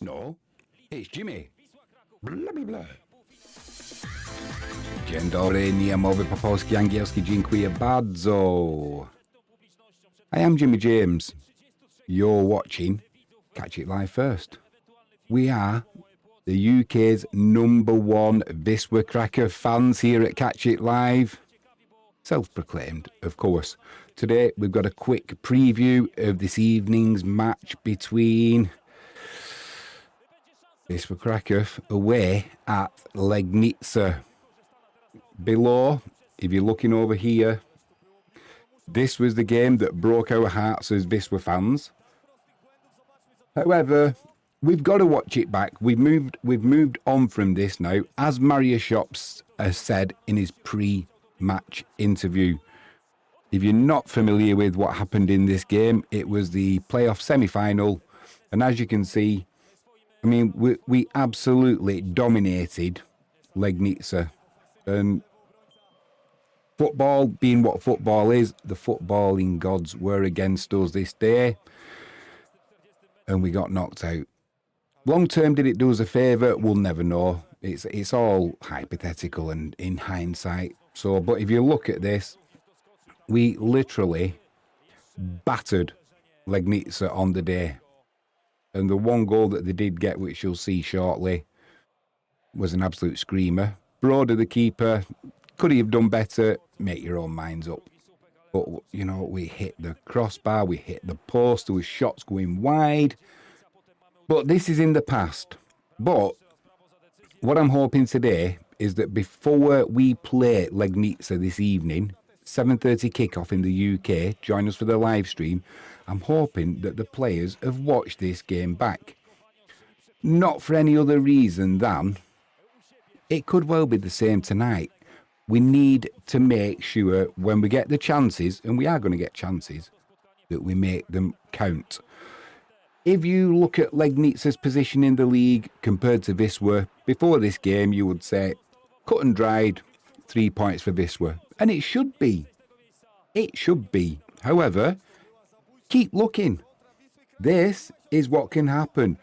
No, it's Jimmy. Blah, blah, blah. Dzień dobry, nie mowy po polski, angielski, dziękuję bardzo. I am Jimmy James. You're watching Catch It Live First. We are the UK's #1 Wisla Krakow fans here at Catch It Live. Self-proclaimed, of course. Today we've got a quick preview of this evening's match between Wisla Krakow away at Legnica. Below, if you're looking over here, this was the game that broke our hearts as Wisla fans. However, we've got to watch it back. We've moved on from this now. As Mario Shops has said in his pre-match interview, if you're not familiar with what happened in this game, it was the playoff semi-final. And as you can see, I mean, we absolutely dominated Legnica. And football being what football is, the footballing gods were against us this day. And we got knocked out. Long term, did it do us a favour? We'll never know. It's all hypothetical and in hindsight. So, but if you look at this, we literally battered Legnica on the day. And the one goal that they did get, which you'll see shortly, was an absolute screamer. Broder, the keeper, could he have done better? Make your own minds up. But, you know, we hit the crossbar, we hit the post, there was shots going wide. But this is in the past. But what I'm hoping today is that before we play Legnica this evening, 7:30 kickoff in the UK, join us for the live stream, I'm hoping that the players have watched this game back. Not for any other reason than it could well be the same tonight. We need to make sure when we get the chances, and we are going to get chances, that we make them count. If you look at Legnica's position in the league compared to Wisla, before this game you would say, cut and dried, 3 points for Wisla. And it should be. It should be. However, keep looking. This is what can happen.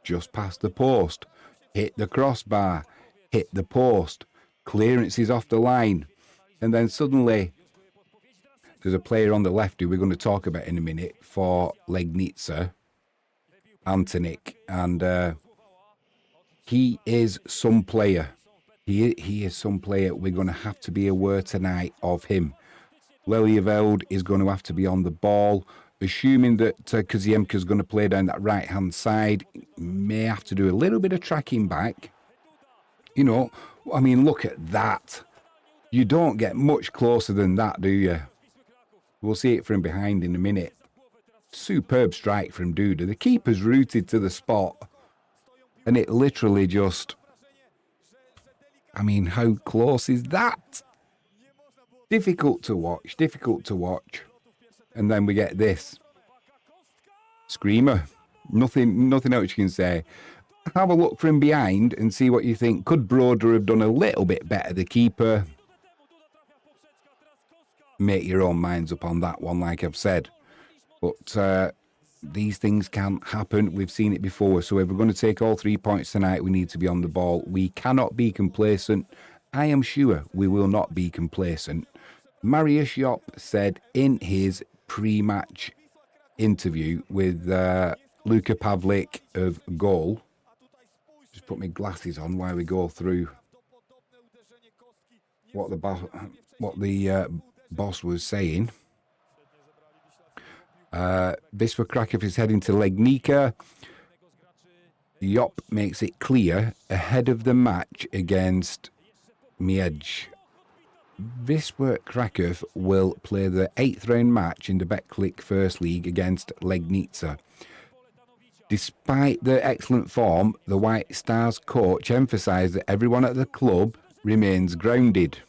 Just past the post. Hit the crossbar. Hit the post. Clearances off the line. And then suddenly, there's a player on the left who we're going to talk about in a minute for Legnica, Antonik. And he is some player. He is some player. We're going to have to be aware tonight of him. Lelieveld is going to have to be on the ball. Assuming that Kaziemka is going to play down that right-hand side, may have to do a little bit of tracking back. You know, I mean, look at that. You don't get much closer than that, do you? We'll see it from behind in a minute. Superb strike from Duda. The keeper's rooted to the spot. And it literally just... I mean, how close is that? Difficult to watch, difficult to watch. And then we get this. Screamer. Nothing else you can say. Have a look from behind and see what you think. Could Broder have done a little bit better, the keeper? Make your own minds up on that one, like I've said. But these things can happen. We've seen it before. So if we're going to take all 3 points tonight, we need to be on the ball. We cannot be complacent. I am sure we will not be complacent. Mario Shop said in his pre-match interview with Luka Pavlik of Goal. Just put my glasses on while we go through what the boss was saying. Wisla Krakow is heading to Legnica. Jop makes it clear ahead of the match against Miedź. Wisla Krakow will play the 8th round match in the BetClic First League against Legnica. Despite their excellent form, the White Stars coach emphasised that everyone at the club remains grounded.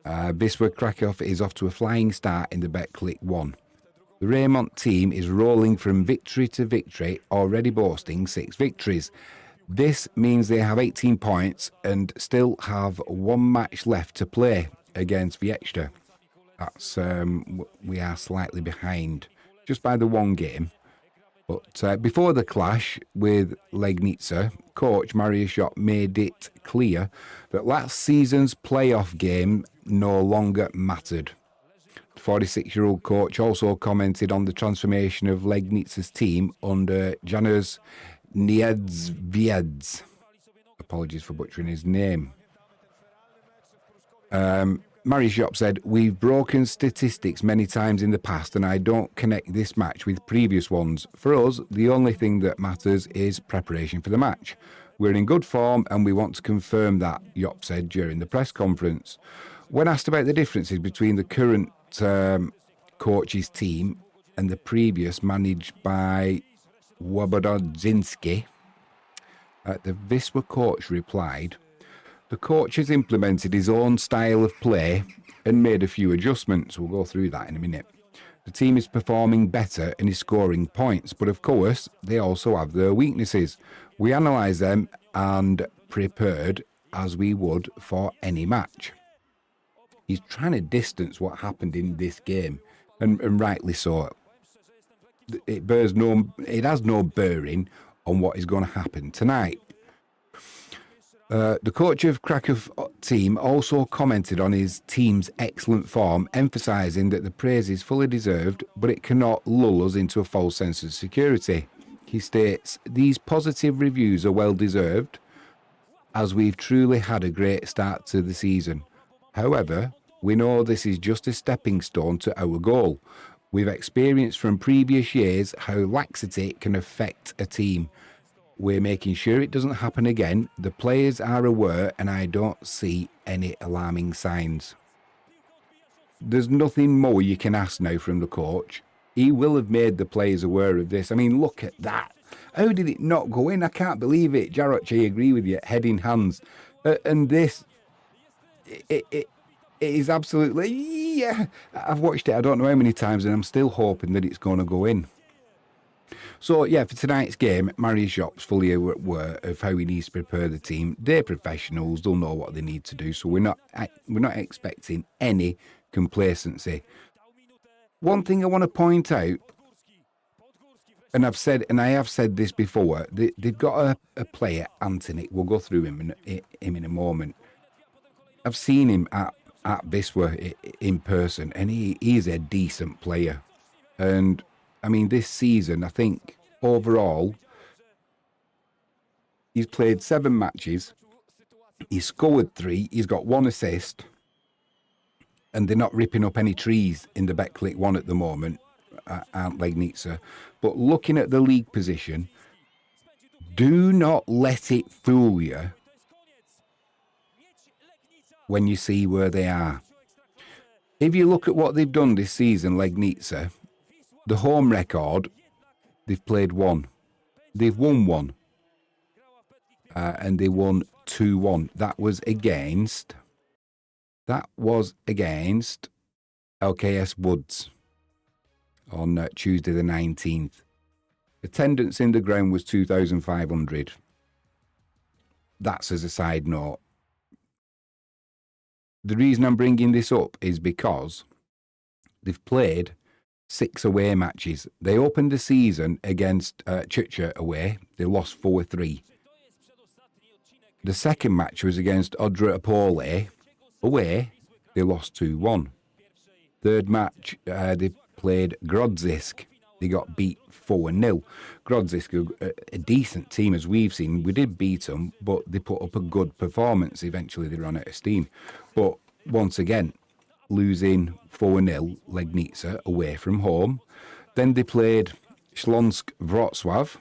Wisla Krakow is off to a flying start in the BetClic 1. The Raymont team is rolling from victory to victory, already boasting 6 victories. This means they have 18 points and still have one match left to play against Viechta. That's we are slightly behind, just by the one game. But before the clash with Legnica, coach Mariusz Jop made it clear that last season's playoff game no longer mattered. The 46-year-old coach also commented on the transformation of Legnica's team under Janusz Niedzwiedz. Apologies for butchering his name. Mariusz Jop said, "We've broken statistics many times in the past and I don't connect this match with previous ones. For us, the only thing that matters is preparation for the match. We're in good form and we want to confirm that," Jop said during the press conference. When asked about the differences between the current coach's team and the previous managed by Łobodzinski, the Wisła coach replied, "The coach has implemented his own style of play and made a few adjustments." We'll go through that in a minute. "The team is performing better and is scoring points, but of course, they also have their weaknesses. We analyse them and prepared as we would for any match." He's trying to distance what happened in this game, and rightly so. It has no bearing on what is going to happen tonight. The coach of Krakow team also commented on his team's excellent form, emphasising that the praise is fully deserved, but it cannot lull us into a false sense of security. He states, "These positive reviews are well deserved, as we've truly had a great start to the season. However, we know this is just a stepping stone to our goal. We've experienced from previous years how laxity can affect a team. We're making sure it doesn't happen again. The players are aware and I don't see any alarming signs." There's nothing more you can ask now from the coach. He will have made the players aware of this. I mean, look at that. How did it not go in? I can't believe it. Jaroch, I agree with you. Head in hands. And this, it is absolutely, yeah. I've watched it I don't know how many times and I'm still hoping that it's going to go in. So, yeah, for tonight's game, Mariusz Jop's fully aware of how he needs to prepare the team. They're professionals. They'll know what they need to do. So we're not expecting any complacency. One thing I want to point out, and I have said this before, they've got a player, Anthony. We'll go through him in a moment. I've seen him at Wisła in person, and he is a decent player. And I mean, this season, I think overall, he's played 7 matches. He's scored 3. He's got 1 assist. And they're not ripping up any trees in the BetClic 1 at the moment, aren't Legnica. But looking at the league position, do not let it fool you when you see where they are. If you look at what they've done this season, Legnica, the home record, they've played 1. They've won 1. And they won 2-1. That was against LKS Woods on Tuesday the 19th. Attendance in the ground was 2,500. That's as a side note. The reason I'm bringing this up is because they've played 6 away matches. They opened the season against Chicha away. They lost 4-3. The second match was against Odra Opole away. They lost 2-1. Third match, they played Grodzisk. They got beat 4-0. Grodzisk, a decent team as we've seen. We did beat them, but they put up a good performance. Eventually, they ran out of steam. But once again, losing 4-0, Legnica away from home. Then they played Śląsk Wrocław.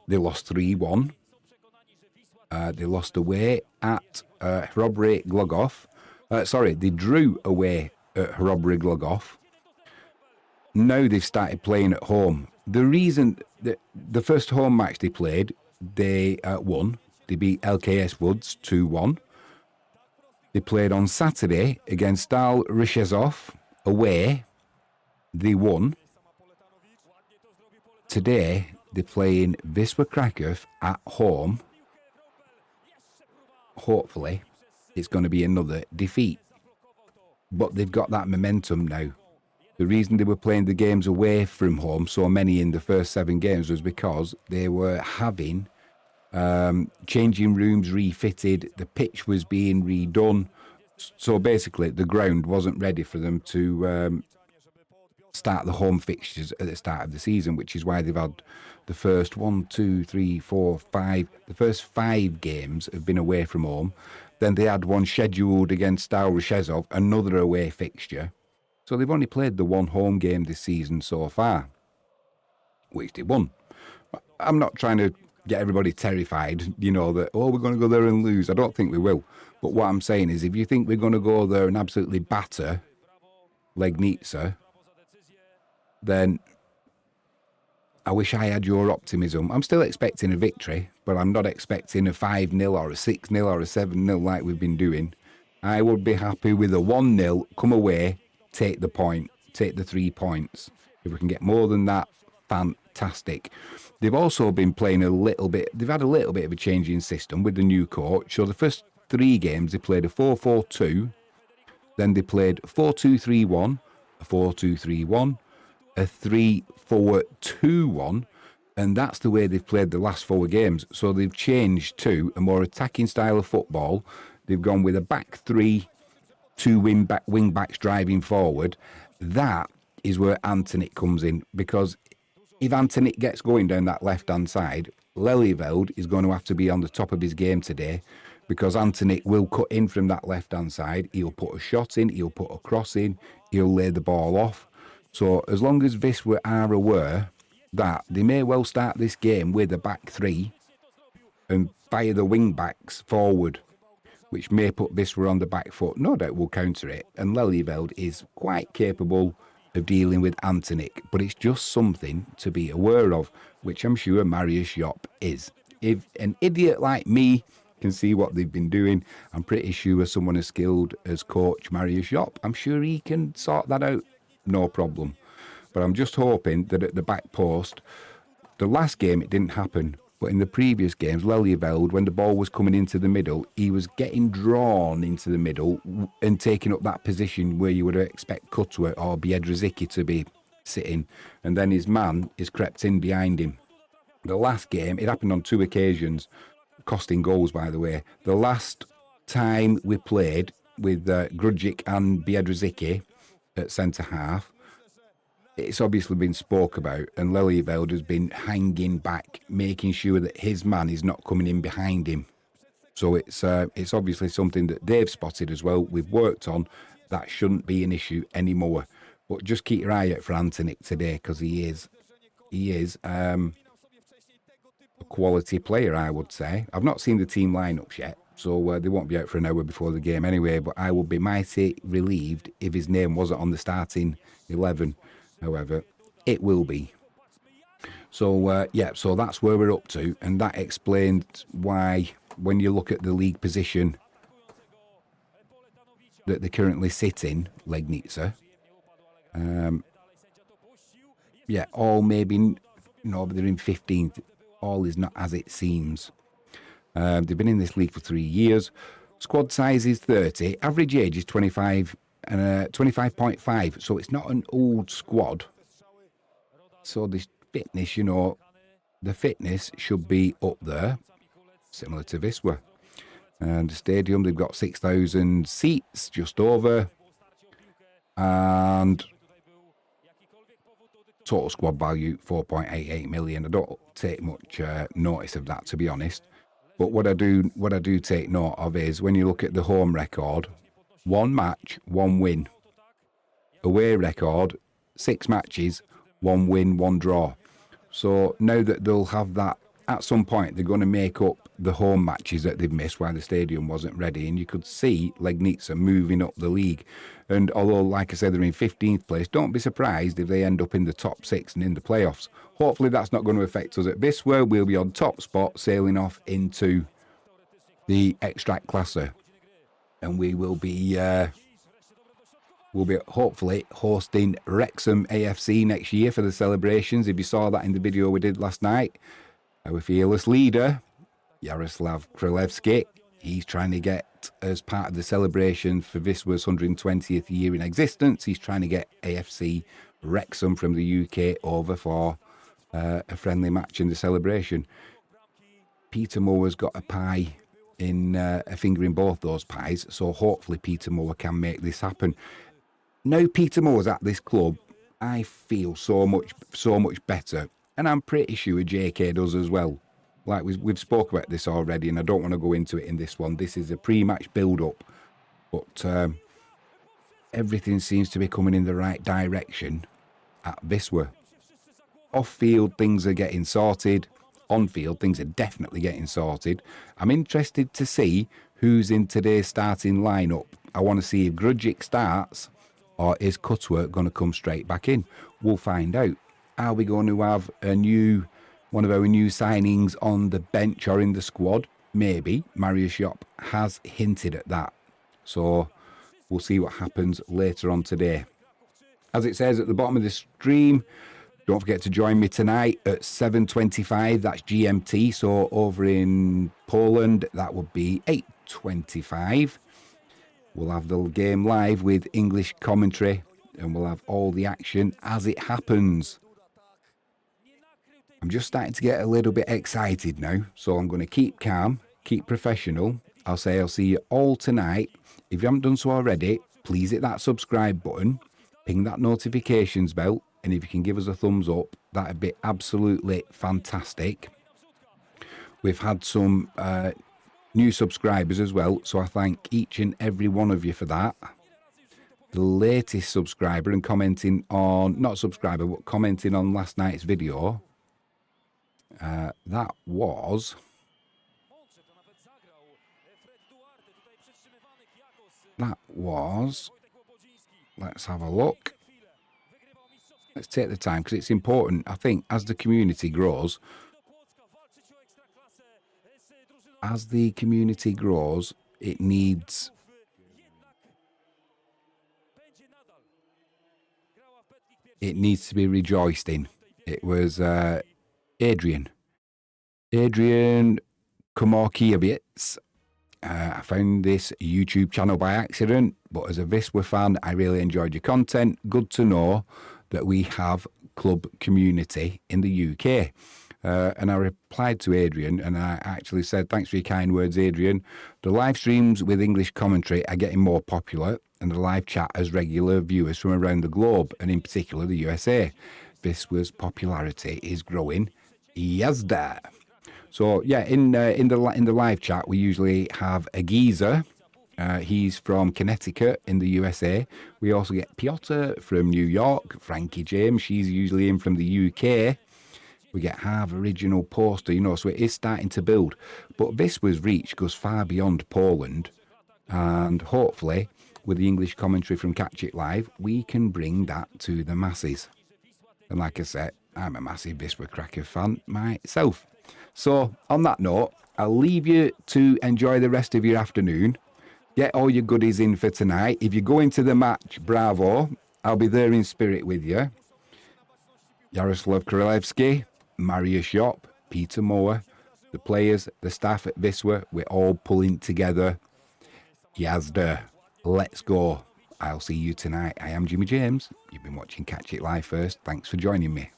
They lost 3-1. They lost away at Hrobry Glogov. They drew away at Hrobry Glogov. Now they've started playing at home. The reason that the first home match they played, they won. They beat LKS Woods 2-1. They played on Saturday against Stal Ryszezov away. They won. Today, they're playing Wisła Krakow at home. Hopefully, it's going to be another defeat. but they've got that momentum now. The reason they were playing the games away from home, so many in the first 7 games, was because they were having changing rooms refitted, the pitch was being redone. So basically, the ground wasn't ready for them to start the home fixtures at the start of the season, which is why they've had the first the first 5 games have been away from home. Then they had one scheduled against Stal Rzeszów, another away fixture. So they've only played the one home game this season so far, which they won. I'm not trying to get everybody terrified, that, we're going to go there and lose. I don't think we will. But what I'm saying is, if you think we're going to go there and absolutely batter Legnica, then I wish I had your optimism. I'm still expecting a victory, but I'm not expecting a 5-0 or a 6-0 or a 7-0 like we've been doing. I would be happy with a 1-0, come away, take the point, take the 3 points. If we can get more than that, fantastic. They've also been playing they've had a little bit of a change in system with the new coach. So the first 3 games, they played a 4-4-2, then they played 4-2-3-1, a 4-2-3-1, a 3-4-2-1, and that's the way they've played the last 4 games. So they've changed to a more attacking style of football. They've gone with a back 3, 2 wing backs driving forward. That is where Antonik comes in, because if Antonik gets going down that left-hand side, Lelyveld is going to have to be on the top of his game today, because Antonik will cut in from that left-hand side. He'll put a shot in, he'll put a cross in, he'll lay the ball off. So as long as Wisła are aware that they may well start this game with a back 3 and fire the wing-backs forward, which may put Wisła on the back foot, no doubt will counter it. And Lelyveld is quite capable of dealing with Antonik, but it's just something to be aware of, which I'm sure Mariusz Jop is. If an idiot like me can see what they've been doing, I'm pretty sure someone as skilled as coach Mariusz Jop, I'm sure he can sort that out, no problem. But I'm just hoping that at the back post, the last game it didn't happen, but in the previous games, Lelyveld, when the ball was coming into the middle, he was getting drawn into the middle and taking up that position where you would expect Kutwa or Biedrzycki to be sitting, and then his man is crept in behind him. The last game, it happened on 2 occasions, costing goals, by the way. The last time we played with Grudzik and Biedrzycki at centre-half, it's obviously been spoke about, and Lelyveld has been hanging back, making sure that his man is not coming in behind him. So it's obviously something that they've spotted as well. We've worked on. That shouldn't be an issue anymore. But just keep your eye out for Antonik today, because he is a quality player, I would say. I've not seen the team lineups yet, so they won't be out for an hour before the game anyway. But I would be mighty relieved if his name wasn't on the starting 11. However, it will be. So, so that's where we're up to, and that explains why, when you look at the league position that they currently sit in, Legnica, all maybe, but they're in 15th. All is not as it seems. They've been in this league for 3 years. Squad size is 30. Average age is 25. 25.5, so it's not an old squad. So this fitness, the fitness should be up there, similar to Wisła. And the stadium, they've got 6,000 seats, just over. And total squad value, 4.88 million. I don't take much notice of that, to be honest. But what I do take note of is, when you look at the home record, 1 match, 1 win. Away record, 6 matches, 1 win, 1 draw. So now that they'll have that, at some point they're going to make up the home matches that they've missed while the stadium wasn't ready, and you could see Legnica moving up the league. And although, like I said, they're in 15th place, don't be surprised if they end up in the top 6 and in the playoffs. Hopefully that's not going to affect us at Wisła. We'll be on top spot, sailing off into the Ekstraklasa. And we will be hopefully hosting Wrexham AFC next year for the celebrations. If you saw that in the video we did last night, our fearless leader, Jaroslav Królewski, He's trying to get, as part of the celebration for Wisła's 120th year in existence, he's trying to get AFC Wrexham from the UK over for a friendly match in the celebration. Peter Moor's got a pie in a finger in both those pies, so hopefully Peter Moore can make this happen. Now Peter Moore's at this club, I feel so much better, and I'm pretty sure JK does as well. Like we've spoke about this already, and I don't want to go into it in this one. This is a pre-match build-up, but everything seems to be coming in the right direction at Wisła. Off-field, things are getting sorted. On-field, things are definitely getting sorted. I'm interested to see who's in today's starting lineup. I want to see if Grudzic starts, or is Cutworth going to come straight back in? We'll find out. Are we going to have one of our new signings on the bench or in the squad? Maybe. Marius Shop has hinted at that. So we'll see what happens later on today. As it says at the bottom of the stream, don't forget to join me tonight at 7:25. That's GMT. So over in Poland, that would be 8:25. We'll have the game live with English commentary, and we'll have all the action as it happens. I'm just starting to get a little bit excited now, so I'm going to keep calm, keep professional. I'll see you all tonight. If you haven't done so already, please hit that subscribe button, ping that notifications bell, and if you can give us a thumbs up, that'd be absolutely fantastic. We've had some new subscribers as well, so I thank each and every one of you for that. The latest subscriber and commenting on, not subscriber, but commenting on last night's video, that was let's have a look. Let's take the time, because it's important. I think as the community grows, it needs to be rejoiced in. It was Adrian Komorkiewicz. I found this YouTube channel by accident, but as a Wisła fan, I really enjoyed your content. Good to know that we have club community in the UK. And I replied to Adrian, and I actually said, thanks for your kind words, Adrian. The live streams with English commentary are getting more popular, and the live chat has regular viewers from around the globe, and in particular the USA. Wisła's popularity is growing. Yazda. So yeah, in the live chat, we usually have a geezer. He's from Connecticut in the USA. We also get Piotr from New York, Frankie James. She's usually in from the UK. We get Harv Original Poster, so it is starting to build. But Wisła's reach goes far beyond Poland. And hopefully, with the English commentary from Catch It Live, we can bring that to the masses. And like I said, I'm a massive Wisla Krakow fan myself. So, on that note, I'll leave you to enjoy the rest of your afternoon. Get all your goodies in for tonight. If you're going to the match, bravo. I'll be there in spirit with you. Jaroslav Kralevsky, Marius Shop, Peter Moore, the players, the staff at Wisła, we're all pulling together. Yazda, let's go. I'll see you tonight. I am Jimmy James. You've been watching Catch It Live first. Thanks for joining me.